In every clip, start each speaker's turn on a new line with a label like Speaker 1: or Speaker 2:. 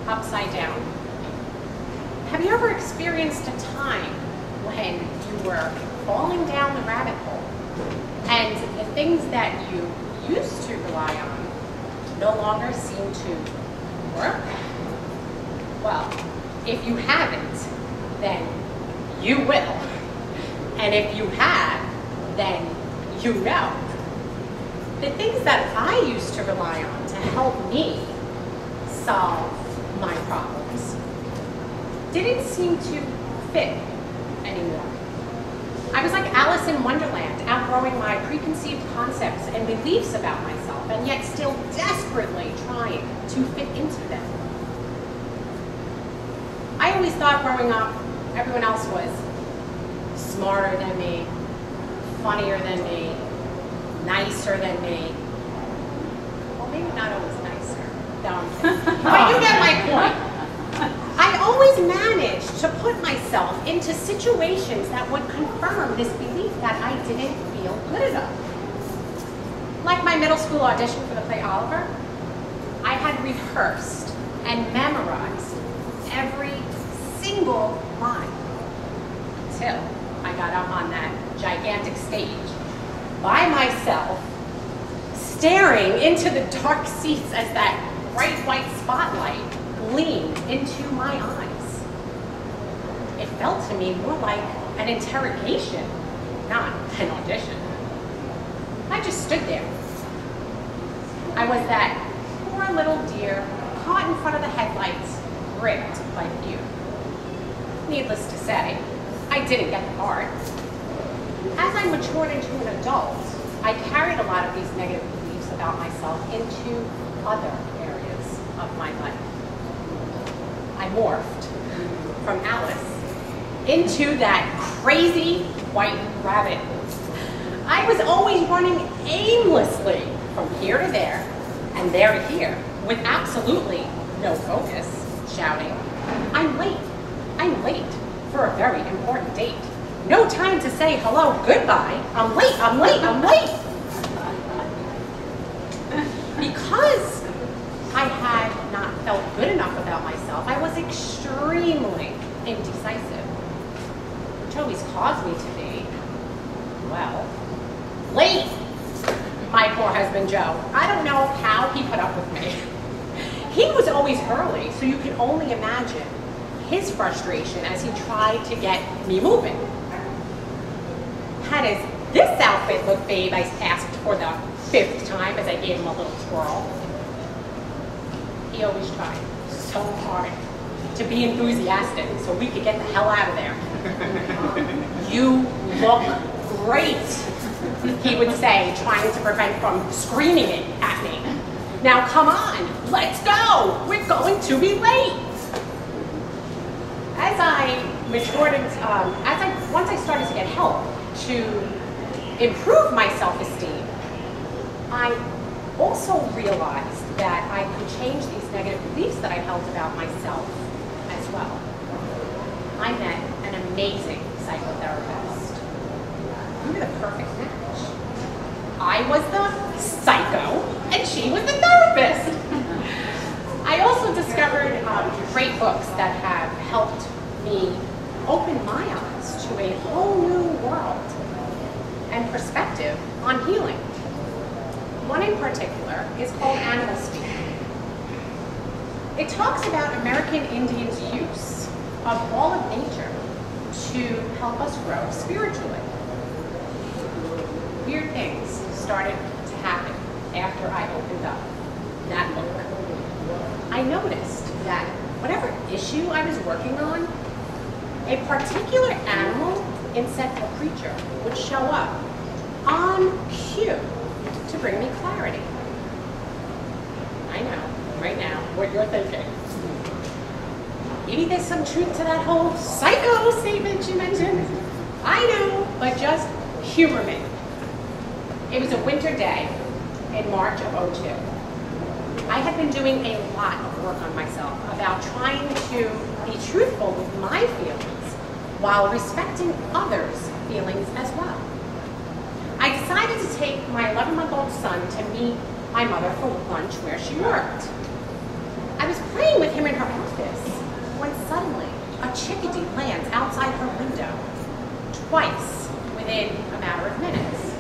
Speaker 1: upside down? Have you ever experienced a time when you were falling down the rabbit hole and the things that you used to rely on no longer seem to work? Well, if you haven't, then you will. And if you have, then you know. The things that I used to rely on to help me solve my problems didn't seem to fit anymore. I was like Alice in Wonderland, outgrowing my preconceived concepts and beliefs about myself, and yet still desperately trying to fit into them. I always thought growing up, everyone else was smarter than me, funnier than me, nicer than me. Well, maybe not always nicer. No, I'm kidding. But you get my point. I always managed to put myself into situations that would confirm this belief that I didn't feel good enough. Like my middle school audition for the play Oliver, I had rehearsed and memorized every single line until I got up on that gigantic stage by myself, staring into the dark seats as that bright white spotlight gleamed into my eyes. It felt to me more like an interrogation, not an audition. I just stood there. I was that poor little deer caught in front of the headlights, gripped by fear. Needless to say, I didn't get the part. As I matured into an adult, I carried a lot of these negative beliefs about myself into other areas of my life. I morphed from Alice into that crazy white rabbit. I was always running aimlessly from here to there and there to here with absolutely no focus, shouting, I'm late for a very important date. No time to say hello, goodbye. I'm late, I'm late, I'm late. Because I had not felt good enough about myself, I was extremely indecisive, which always caused me to be, well, late. My poor husband, Joe, I don't know how he put up with me. He was always early, so you can only imagine his frustration as he tried to get me moving. How does this outfit look, babe? I asked for the 5th time as I gave him a little twirl. He always tried so hard to be enthusiastic so we could get the hell out of there. You look great, he would say, trying to prevent from screaming it at me. Now come on, let's go. We're going to be late. As I matured, once I started to get help to improve my self-esteem, I also realized that I could change these negative beliefs that I held about myself as well. I met an amazing psychotherapist. We were the perfect match. I was the psycho, and she was the therapist. I also discovered great books that have helped me open my eyes to a whole new world and perspective on healing. One in particular is called Animal Speak. It talks about American Indians' use of all of nature to help us grow spiritually. Weird things started to happen after I opened up that book. I noticed that whatever issue I was working on, a particular animal, insect, or creature would show up on cue to bring me clarity. I know, right now, what you're thinking. Maybe there's some truth to that whole psycho statement you mentioned. I know, but just humor me. It was a winter day in March of '02. I had been doing a lot of work on myself about trying to be truthful with my feelings while respecting others' feelings as well. I decided to take my 11-month-old son to meet my mother for lunch where she worked. I was playing with him in her outside her window, twice within a matter of minutes.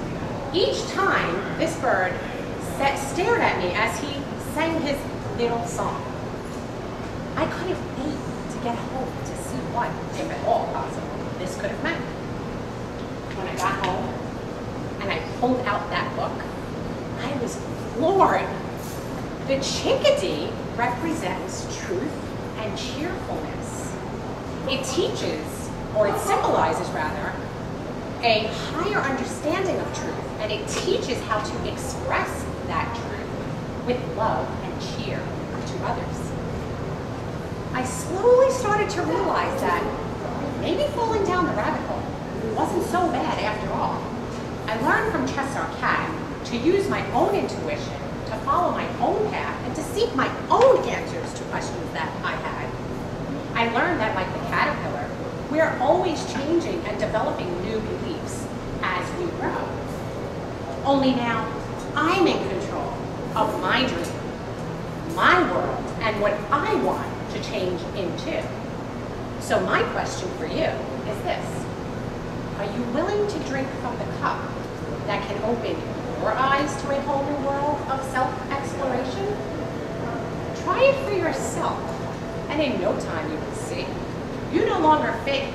Speaker 1: Each time, this bird stared at me as he sang his little song. I couldn't wait to get home to see what, if at all possible, this could have meant. When I got home and I pulled out that book, I was floored. The chickadee represents truth and cheerfulness. It teaches, or it symbolizes rather, a higher understanding of truth, and it teaches how to express that truth with love and cheer to others. I slowly started to realize that maybe falling down the rabbit hole wasn't so bad after all. I learned from Cheshire Cat to use my own intuition, to follow my own path, and to seek my own answers to questions that I had. I learned that, like the caterpillar, we're always changing and developing new beliefs as we grow. Only now, I'm in control of my dream, my world, and what I want to change into. So my question for you is this: are you willing to drink from the cup that can open your eyes to a whole new world of self-exploration? Try it for yourself, and in no time you will see you no longer fit